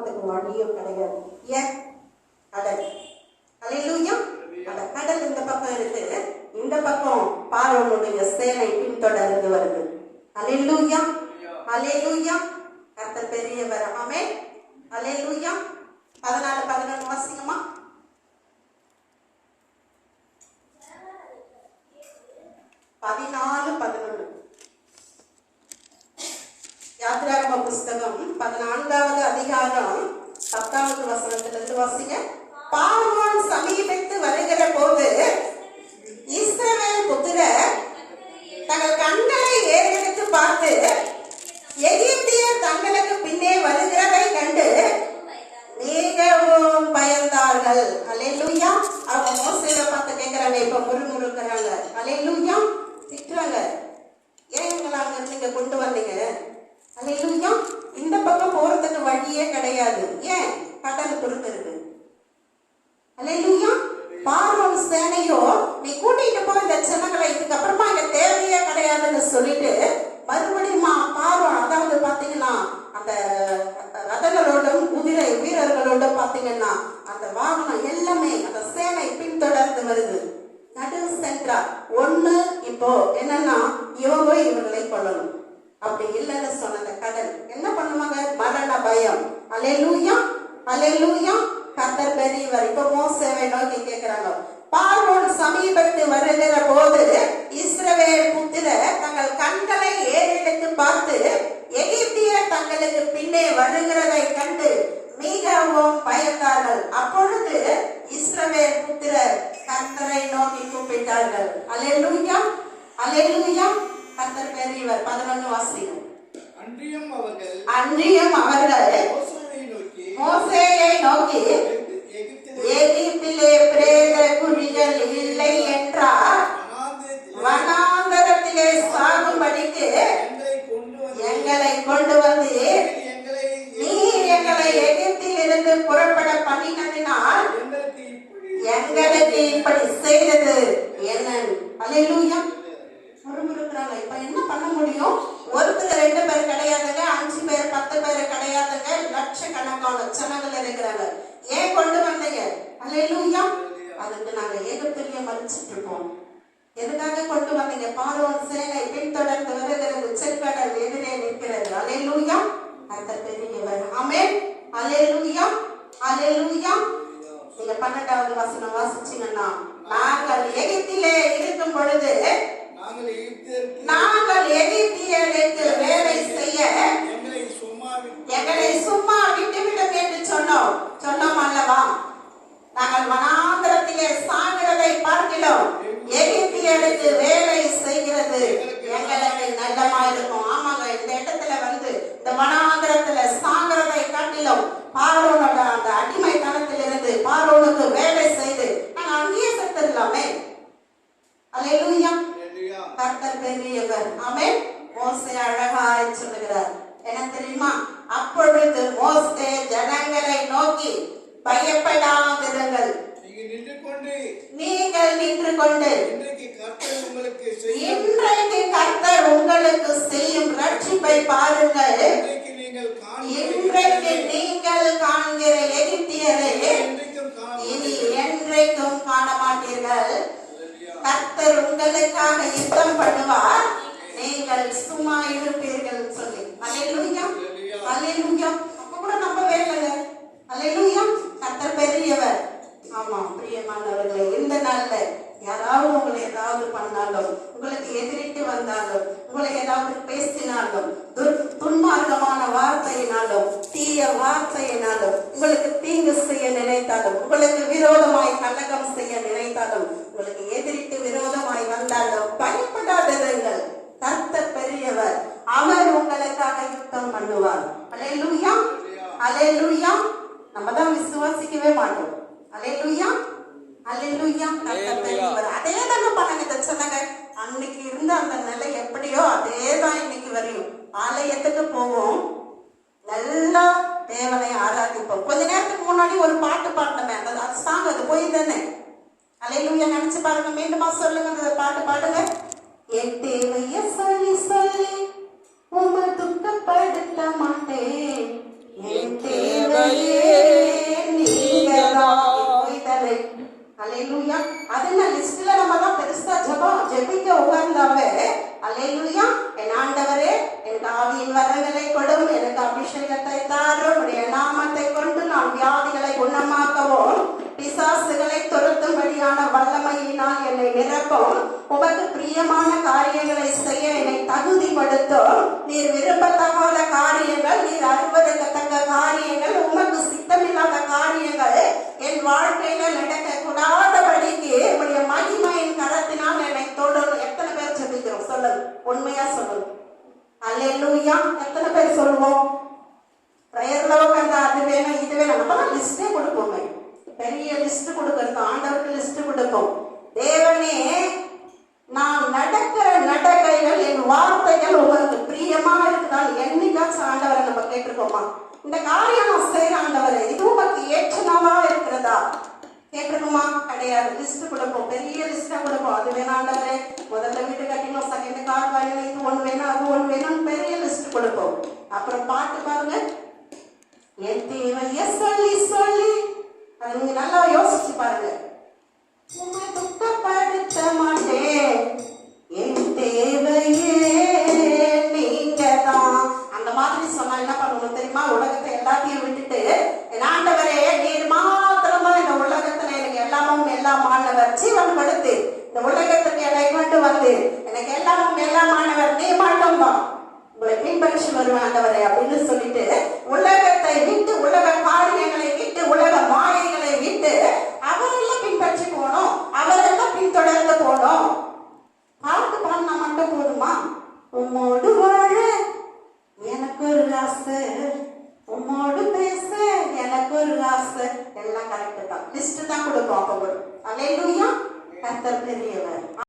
போறதுக்கு வழியும் கிடையாது. ஏன்? கடல். அல்லேலூயா. அந்த கடல் இந்த பக்கம் இருக்கு, இந்த பக்கம் பார்வோனுடைய சேனை பின்தொடர்ந்து வருது. அல்லேலூயா, அல்லேலூயா. கர்த்தர் பெரியவர். ஆமென். அல்லேலூயா. 14:11 வாசிங்கம்மா. 14:11 யாத்திராகம புஸ்தகம் 14வது அதிகாரம் 10வது வசனத்திலிருந்து வாசிங்க. பார்வோன் சமீபித்து வருகிற போது இஸ்ரவேல் புத்திரர் தங்கள் கண்களை ஏறெடுத்து பார்த்து எகிப்தியர் தங்களுக்கு பின்னே வருகிறதை கண்டு மிகவும் பயந்தார்கள். அல்லேலூயா. அவங்க மோசேவை பார்த்து கேட்கிறாங்க, இப்ப முறுமுறுக்கிறாங்க. அல்லேலூயா. திட்டுறாங்க, ஏன் இவங்களை அங்க நீங்க கொண்டு வந்தீங்க? அல்லேலூயா. இந்த பக்கம் போறதுக்கு வழியே கிடையாது. ஏன்? கடல் குறுக்கு இருக்கு. அல்லேலூயா. பார்வோன் சேனையோ நீ கூட்டிட்டு போய் இந்த ஜனங்களை இதுக்கப்புறமா இங்க தேவையே கிடையாதுன்னு சொல்லிட்டு மறுபடியும் பார்வோன், அதாவது பாத்தீங்கன்னா அந்த ரதங்களோடும் குதிரை வீரர்களோடும் பாத்தீங்கன்னா அந்த வாகனம் எல்லாமே அந்த சேனை பின்தொடர்ந்து வருது. நடு சென்றா ஒண்ணு இப்போ என்னன்னா இவர்களை கொள்ளணும். அப்படி இல்லைன்னு சொன்ன அந்த கடல் என்ன பண்ணுவாங்க? மரண பயம். அல்லேலூயா, அல்லேலூயா. கர்த்தர் பெரியவர். இப்ப மோசேவை நோக்கி கேட்கிறாங்க, பார்வோன் சமீபத்து வருகிற போது இஸ்ரவேல் புத்திரர் தங்கள் கண்களை ஏறெடுத்து பார்த்து எகிப்தியர் தங்களுக்கு பின்னே வருகிறதை கண்டு மிகவும் பயந்தார்கள். அப்பொழுது இஸ்ரவேல் புத்திரர் கர்த்தரை நோக்கி கூப்பிட்டார்கள். அல்லேலூயா, அல்லேலூயா. கர்த்தர் பெரியவர். 11 வாசிங்க. அன்றியும் அவர்கள் மோசேயை நோக்கி எகிப்திலே பிரேத குழிகள் இல்லை என்றார், வனாந்தரத்திலே சாகும்படிக்கு எங்களை கொண்டு வந்து நீர் எங்களை எகிப்தில் இருந்து புறப்பட பண்ணினதினால் எங்களுக்கு இப்படி செய்தது என்ன? அல்லேலூயா. முறுமுறுக்கிறாங்க. இப்ப என்ன பண்ண முடியும்? ஒருத்தர் 2 பேர் கிடையாதுங்க, 5 பேர் 10 பேர் கிடையாதுங்க, லட்சக்கணக்கான ஜனங்கள் இருக்கிறாங்க. ஏன் கொண்டு வந்தீங்க? அல்லேலூயா. அதுக்கு நாங்க எகிப்திலே மறிச்சிட்டு இருப்போம். எதுக்காக கொண்டு வந்தீங்க? பார்வோன் சேனை பின்தொடர்ந்து வருகிறது, செங்கடல் எதிரே நிற்கிறது. அல்லேலூயா. கர்த்தர் பெரியவர். ஆமென். அல்லேலூயா, அல்லேலூயா. நீங்க 12வது வசனம் வாசிச்சீங்கன்னா, நாங்கள் எகிப்திலே இருக்கும் பொழுது நாங்கள் எகிப்தியருக்கு வேலை செய்ய எங்களை சும்மா விட்டுவிடும் என்று சொன்னோம் அல்லவா? நாங்கள் வனாந்தரத்திலே சாகிறதை பார்க்கிறோம், எகிப்தியருக்கு வேலை செய்கிறது எங்களுக்கு நல்லமா இருக்கும். ஆமாங்க, இந்த இடத்துல வந்து இந்த வனாந்தரத்துல சாகிறதை காட்டிலும் பார்வோனோட அந்த அடிமைத்தனத்திலிருந்து பார்வோனுக்கு வேலை செய்து நாங்கள் அங்கேயே செத்துடலாமே. அல்லேலூயா. கர்த்தர் பெரியவர். ஆமென். மோசே அழகாய் சொல்லுகிறார், என்ன தெரியுமா? அப்பொழுது மோசே ஜனங்களை நோக்கி, பயப்படாதிருங்கள், நீங்கள் நின்று கொண்டு இன்றைக்கு கர்த்தர் உங்களுக்கு செய்யும் ரட்சிப்பை பாருங்கள். இன்றைக்கு நீங்கள் காண்கிற எகிப்தியரை இனி என்றைக்கும் காண மாட்டீர்கள். கர்த்தர் உங்களுக்காக யுத்தம் பண்ணுவார், நீங்கள் சும்மா இருப்பீர்கள் சொல்லி. அல்லேலூயா, அல்லேலூயா. அப்ப கூட நம்பவே இல்லை. அல்லேலூயா. கர்த்தர் பெரியவர். ஆமா பிரியமானவர்களே, இந்த நாள்ல யாராவது உங்களை ஏதாவது பண்ணாலும், உங்களுக்கு எதிரிட்டு வந்தாலும், உங்களை ஏதாவது பேசினாலும், துன்மார்க்கமான வார்த்தையினாலும், தீய வார்த்தையினாலும் உங்களுக்கு தீங்கு செய்ய நினைத்தாலும், உங்களுக்கு விரோதமாய் கலகம் செய்ய நினைத்தாலும், உங்களுக்கு எதிரிட்டு விரோதமாய் வந்தாலும் பயப்படாதீர்கள். கர்த்தர் பெரியவர், அவர் உங்களுக்காக யுத்தம் பண்ணுவார். அல்லேலூயா, அல்லேலூயா. நம்ம தான் விசுவாசிக்கவே மாட்டோம். அல்லேலூயா, அல்லேலூயா. கர்த்தர் பெரியவர். அதே தாங்க பண்ணங்க சொன்னாங்க. அன்னைக்கு இருந்த அந்த நிலை எப்படியோ அதே தான் இன்னைக்கு வரையும். ஆலயத்துக்கு போவோம், நல்லா தேவனை ஆராதிப்போம். கொஞ்ச நேரத்துக்கு முன்னாடி ஒரு பாட்டு பாடினமே, அந்த சாங் அது போய் தானே. அல்லேலூயா. நினைச்சு பாருங்க, மீண்டுமா சொல்லுங்க, அந்த பாட்டு பாடுங்க. என் தேவைய சொல்லி சொல்லி உமை துக்கப்படுத்த மாட்டேன், என் தேவைய அல்லேலூயா. அது என்ன லிஸ்ட்ல நம்ம தான் பெருசா ஜெபிக்க உட்கார்ந்தாவே அல்லேலூயா. என் ஆண்டவரே எனக்கு ஆவியின் வரங்களை கொடும், எனக்கு அபிஷேகத்தை தாரும், உடைய நாமத்தை கொண்டு நான் வியாதிகளை குணமாக்கவும் பிசாசுகளை துரத்தும்படியான வல்லமையினால் என்னை நிரப்பும், உமக்கு பிரியமான காரியங்களை செய்ய என்னை தகுதிப்படுத்தும், நீர் விரும்பத்தகாத காரியங்கள், நீர் அருவருக்கத்தக்க காரியங்கள், உமக்கு சித்தமில்லாத காரியங்கள் என் வாழ்க்கையில நடக்க கூடாதபடிக்கு உடைய மகிமையின் கரத்தினால் என்னை தொடரும். எத்தனை பேர் ஜெபிக்கிறோம் சொல்லுங்க, உண்மையா சொல்லுங்க. அல்லேலூயா. எத்தனை பேர் சொல்லுவோம்? பிரேயர்ல உட்கார்ந்து அது வேணும் இது வேணும், நம்ம லிஸ்டே கொடுப்போமே, பெரிய லிஸ்ட் கொடுக்கறது, ஆண்டவருக்கு லிஸ்ட் கொடுப்போம். தேவனே நான் நடக்கிற நடக்கைகள், என் வார்த்தைகள் உங்களுக்கு பிரியமா இருக்குதான் என்னைக்காச்சும் ஆண்டவரை நம்ம கேட்டிருக்கோமா? இந்த காரியம் நான் செய்யற ஆண்டவரே இது உங்களுக்கு ஏற்றமாவா இருக்கிறதா கேட்டிருக்கோமா? கிடையாது. லிஸ்ட் கொடுப்போம், பெரிய லிஸ்டா கொடுப்போம். அது வேணும் ஆண்டவரே, முதல்ல வீட்டு கட்டினோம், செகண்ட் கார் வாங்கணும், இது ஒன்று வேணும் அது ஒன்று வேணும், பெரிய லிஸ்ட் கொடுப்போம். அப்புறம் பாட்டு பாருங்க, என் தேவைய சொல்லி சொல்லி, அதை நீங்க நல்லா யோசிச்சு பாருங்க. உம்மை துக்கப்படுத்த மாட்டேன், என் தேவையே நீங்க தான். அந்த மாதிரி சொன்னா என்ன பண்ணணும் தெரியுமா? உலகத்தை எல்லாத்தையும் விட்டுட்டு, என் ஆண்டவரே நீர் மாத்திரமா இந்த உலகத்துல எனக்கு எல்லாமும் எல்லாமானவர், ஜீவன் கொடுத்து இந்த உலகத்துக்கு என்னை கொண்டு வந்து எனக்கு எல்லாமும் எல்லாமானவர் நீ மட்டும் தான், உங்களை பின்பற்றி வருவேன் ஆண்டவரே அப்படின்னு சொல்லிட்டு உலகத்தை விட்டு, உலக காரியங்களை விட்டு, உலக மாயைகளை விட்டு அவரெல்லாம் பின்பற்றி போனோம், அவரெல்லாம் பின்தொடர்ந்து போனோம். பாட்டு பாடினா மட்டும் போதுமா? உம்மோடு வாழ எனக்கு ஒரு ஆசை, உம்மோடு பேச எனக்கு ஒரு ஆசை, எல்லாம் கரெக்ட் தான். லிஸ்ட் தான் கொடுப்போம். அப்போ அல்லேலூயா. கர்த்தர் பெரியவர்.